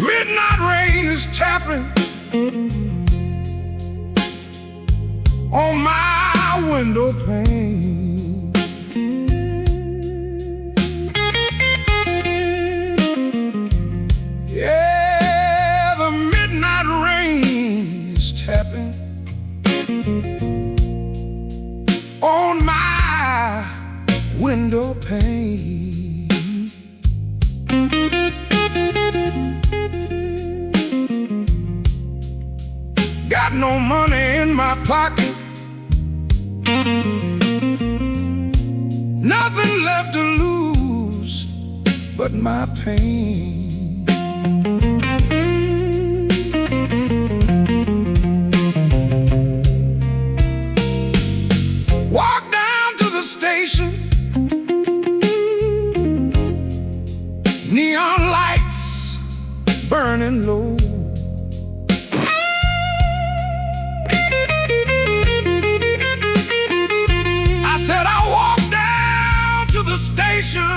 Midnight rain is tapping on my window pane. Yeah, the midnight rain is tapping on my window pane. Got no money in my pocket, nothing left to lose but my pain. Walk down to the station, neon lights burning low. The station,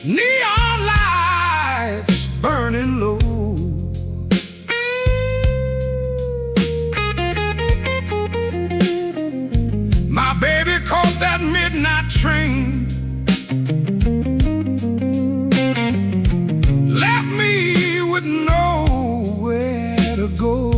neon lights burning low. My baby caught that midnight train, left me with nowhere to go.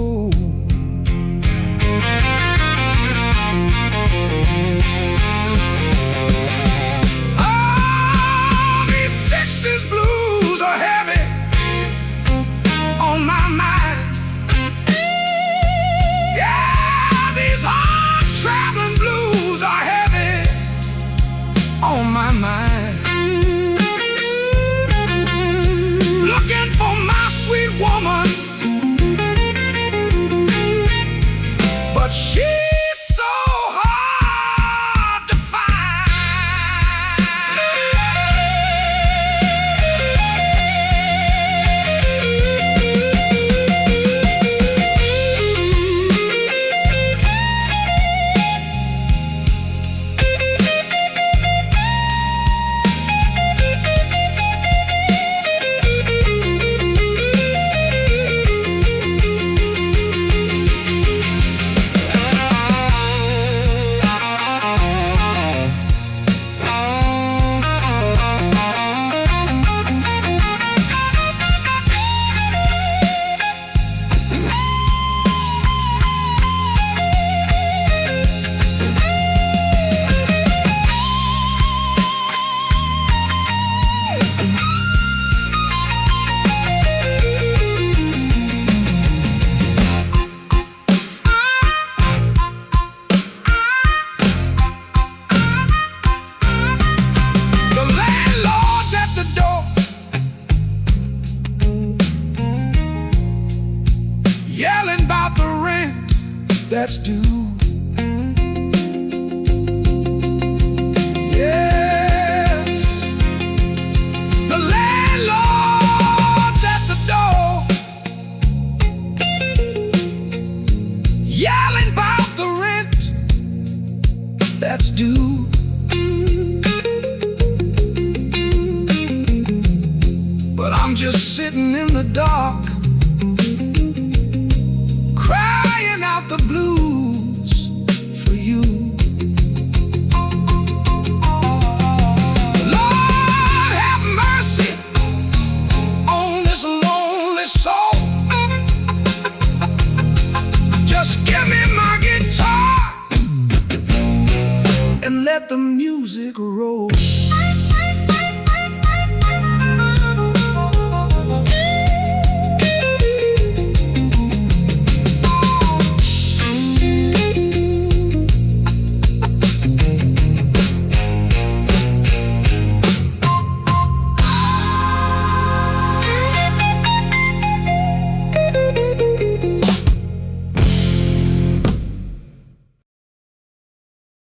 On my mind, looking for my sweet woman, but she's so hard to find. Yelling about the rent that's due. Yes, the landlord's at the door, yelling about the rent that's due. But I'm just sitting in the dark, crying out the blues for you. Lord, have mercy on this lonely soul. Just give me my guitar and let the music roll.